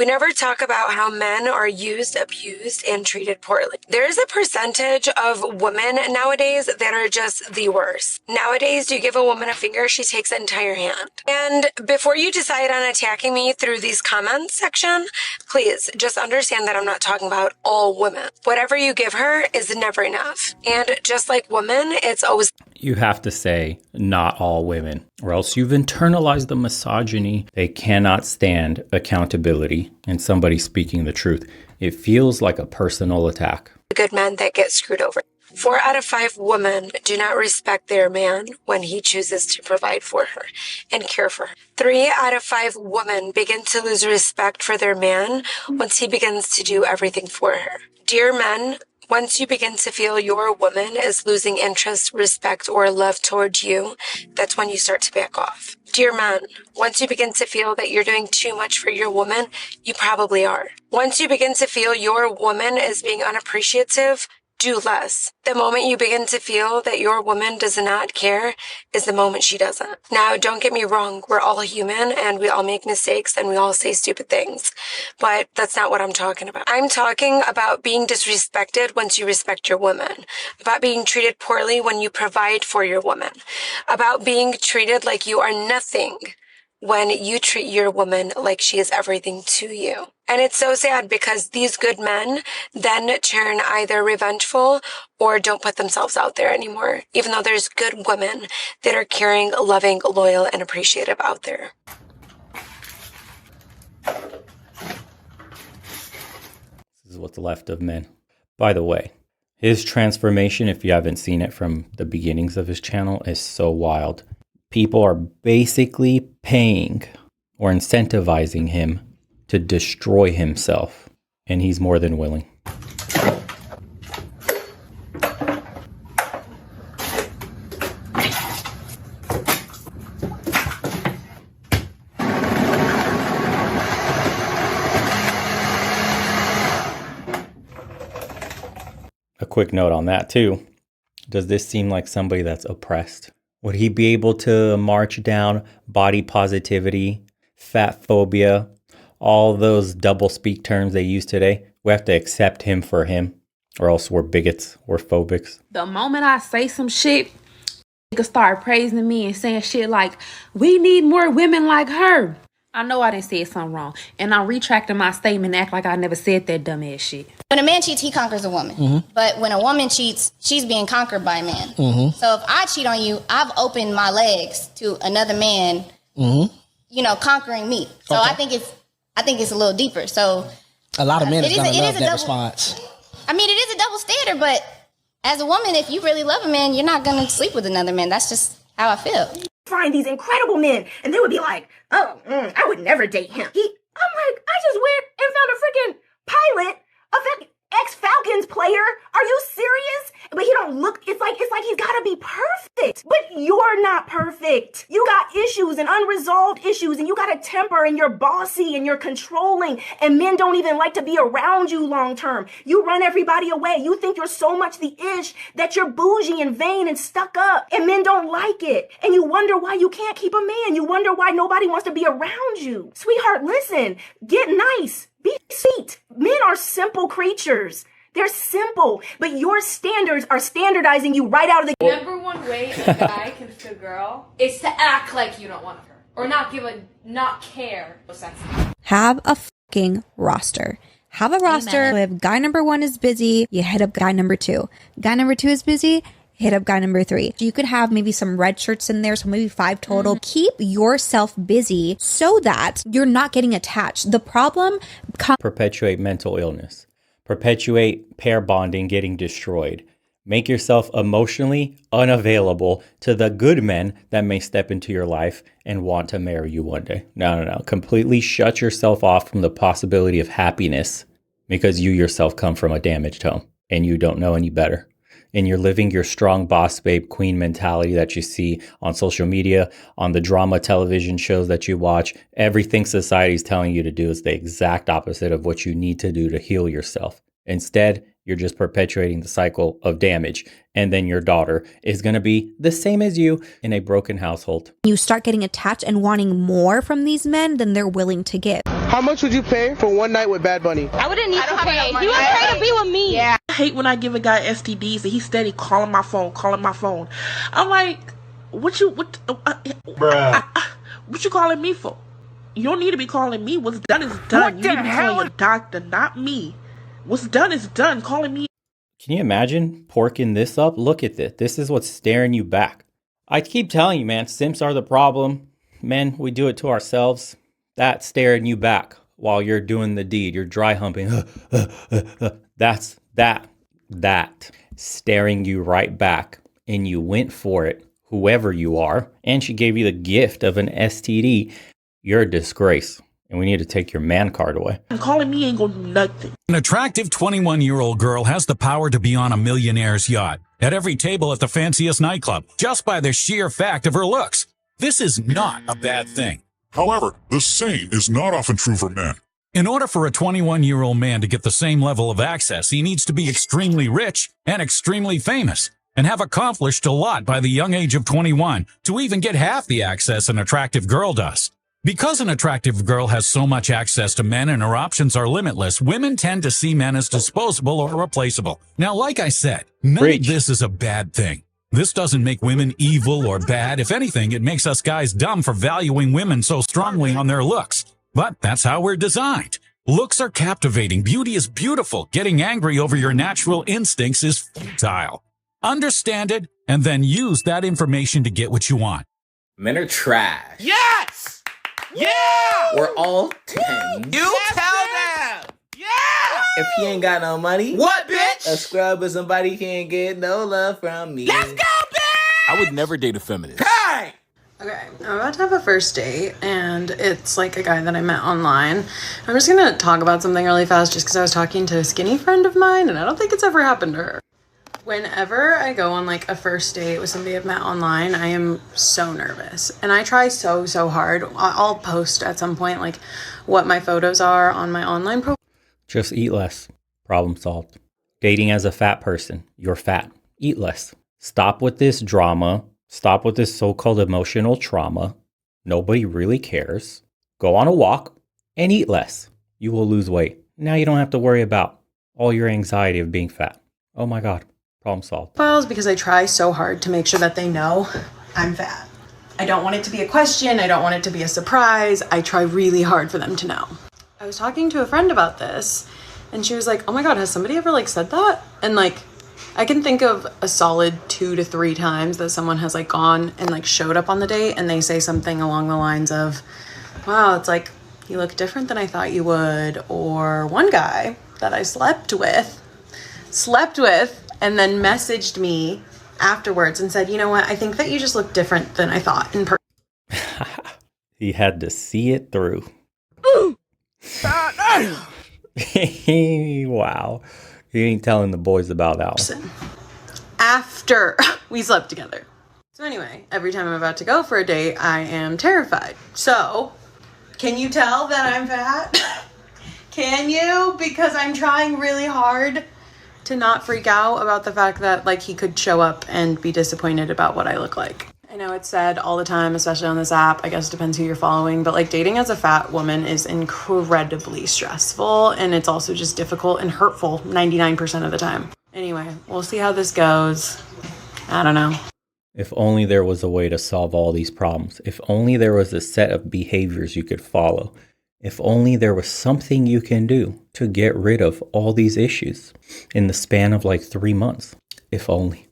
We never talk about how men are used, abused, and treated poorly. There is a percentage of women nowadays that are just the worst. Nowadays, you give a woman a finger, she takes an entire hand. And before you decide on attacking me through these comments section, please just understand that I'm not talking about all women. Whatever you give her is never enough. And just like women, it's always... You have to say not all women, or else you've internalized the misogyny. They cannot stand accountability and somebody speaking the truth. It feels like a personal attack. Good men that get screwed over. 4 out of 5 women do not respect their man when he chooses to provide for her and care for her. 3 out of 5 women begin to lose respect for their man once he begins to do everything for her. Dear men, once you begin to feel your woman is losing interest, respect, or love towards you, that's when you start to back off. Dear men, once you begin to feel that you're doing too much for your woman, you probably are. Once you begin to feel your woman is being unappreciative, do less. The moment you begin to feel that your woman does not care is the moment she doesn't. Now, don't get me wrong. We're all human and we all make mistakes and we all say stupid things. But that's not what I'm talking about. I'm talking about being disrespected once you respect your woman. About being treated poorly when you provide for your woman. About being treated like you are nothing when you treat your woman like she is everything to you. And it's so sad because these good men then turn either revengeful or don't put themselves out there anymore, even though there's good women that are caring, loving, loyal, and appreciative out there. This is what's left of men. By the way, his transformation, if you haven't seen it from the beginnings of his channel, is so wild. People are basically paying or incentivizing him to destroy himself, and he's more than willing. A quick note on that too. Does this seem like somebody that's oppressed? Would he be able to march down body positivity, fat phobia, all those double speak terms they use today? We have to accept him for him, or else we're bigots, we're phobics. The moment I say some shit, niggas start praising me and saying shit like, we need more women like her. I know I done said something wrong, and I'm retracting my statement and act like I never said that dumbass shit. When a man cheats, he conquers a woman. Mm-hmm. But when a woman cheats, she's being conquered by a man. Mm-hmm. So if I cheat on you, I've opened my legs to another man, conquering me. So okay. I think it's a little deeper. So a lot of men is gonna love that response. I mean, it is a double standard, but as a woman, if you really love a man, you're not gonna sleep with another man. That's just how I feel. Find these incredible men, and they would be like, I would never date him. I'm like, I just went and found a freaking pilot, a ex-Falcons player. Are you serious? But he don't look, it's like he's gotta be perfect. But you're not perfect. You got issues and unresolved issues, and you got a temper, and you're bossy, and you're controlling, and men don't even like to be around you long term. You run everybody away. You think you're so much the ish that you're bougie and vain and stuck up, and men don't like it. And you wonder why you can't keep a man. You wonder why nobody wants to be around you. Sweetheart, listen, get nice. Be sweet. Men are simple creatures. They're simple, but your standards are standardizing you right out of the... Number one way a guy can fit a girl is to act like you don't want her. Or not care. Have a fucking roster. Have a roster. Amen. If guy number 1 is busy, you hit up guy number 2. Guy number 2 is busy, hit up guy number 3. You could have maybe some red shirts in there, so maybe 5 total. Mm-hmm. Keep yourself busy so that you're not getting attached. The problem... Perpetuate mental illness. Perpetuate pair bonding getting destroyed. Make yourself emotionally unavailable to the good men that may step into your life and want to marry you one day. No. Completely shut yourself off from the possibility of happiness because you yourself come from a damaged home and you don't know any better. And you're living your strong boss babe queen mentality that you see on social media, on the drama television shows that you watch. Everything society is telling you to do is the exact opposite of what you need to do to heal yourself. Instead, You're just perpetuating the cycle of damage. And then your daughter is going to be the same as you in a broken household. You start getting attached and wanting more from these men than they're willing to give. How much would you pay for one night with Bad Bunny? I wouldn't need to pay. He would pay to be with me. Yeah. I hate when I give a guy STDs and he's steady calling my phone. I'm like, what you calling me for? You don't need to be calling me. What's done is done. You need to be calling your doctor, not me. What's done is done. Calling me. Can you imagine porking this up? Look at this. This is what's staring you back. I keep telling you, man, simps are the problem. Men, we do it to ourselves. That's staring you back while you're doing the deed. You're dry humping. That's that staring you right back. And you went for it, whoever you are. And she gave you the gift of an STD. You're a disgrace. And we need to take your man card away. Calling me ain't gonna do nothing. An attractive 21-year-old girl has the power to be on a millionaire's yacht, at every table at the fanciest nightclub, just by the sheer fact of her looks. This is not a bad thing. However, the same is not often true for men. In order for a 21-year-old man to get the same level of access, he needs to be extremely rich and extremely famous, and have accomplished a lot by the young age of 21 to even get half the access an attractive girl does. Because an attractive girl has so much access to men and her options are limitless, women tend to see men as disposable or replaceable. Now, like I said, none of this is a bad thing. This doesn't make women evil or bad. If anything, it makes us guys dumb for valuing women so strongly on their looks. But that's how we're designed. Looks are captivating. Beauty is beautiful. Getting angry over your natural instincts is futile. Understand it, and then use that information to get what you want. Men are trash. Yes! Yeah! We're all 10. You tell them! Yeah! If he ain't got no money, What, bitch? a scrub or somebody can't get no love from me. Let's go, bitch! I would never date a feminist. Hey! Okay, I'm about to have a first date, and it's like a guy that I met online. I'm just gonna talk about something really fast just because I was talking to a skinny friend of mine, and I don't think it's ever happened to her. Whenever I go on like a first date with somebody I've met online, I am so nervous, and I try so hard. I'll post at some point like what my photos are on my online profile. Just eat less. Problem solved. Dating as a fat person. You're fat. Eat less. Stop with this drama. Stop with this so-called emotional trauma. Nobody really cares. Go on a walk and eat less. You will lose weight. Now you don't have to worry about all your anxiety of being fat. Oh my God. Problem solved. Because I try so hard to make sure that they know I'm fat. I don't want it to be a question. I don't want it to be a surprise. I try really hard for them to know. I was talking to a friend about this, and she was like, oh my God, has somebody ever like said that? And like, I can think of a solid 2 to 3 times that someone has like gone and like showed up on the date and they say something along the lines of, wow, it's like, you look different than I thought you would. Or one guy that I slept with, and then messaged me afterwards and said, you know what, I think that you just look different than I thought in person. He had to see it through. Wow. He ain't telling the boys about that one. After we slept together. So anyway, every time I'm about to go for a date, I am terrified. So, can you tell that I'm fat? Can you? Because I'm trying really hard to not freak out about the fact that like he could show up and be disappointed about what I look like. I know it's said all the time, especially on this app, I guess it depends who you're following, but like dating as a fat woman is incredibly stressful, and it's also just difficult and hurtful 99% of the time. Anyway, we'll see how this goes. I don't know. If only there was a way to solve all these problems. If only there was a set of behaviors you could follow. If only there was something you can do to get rid of all these issues in the span of like 3 months. If only.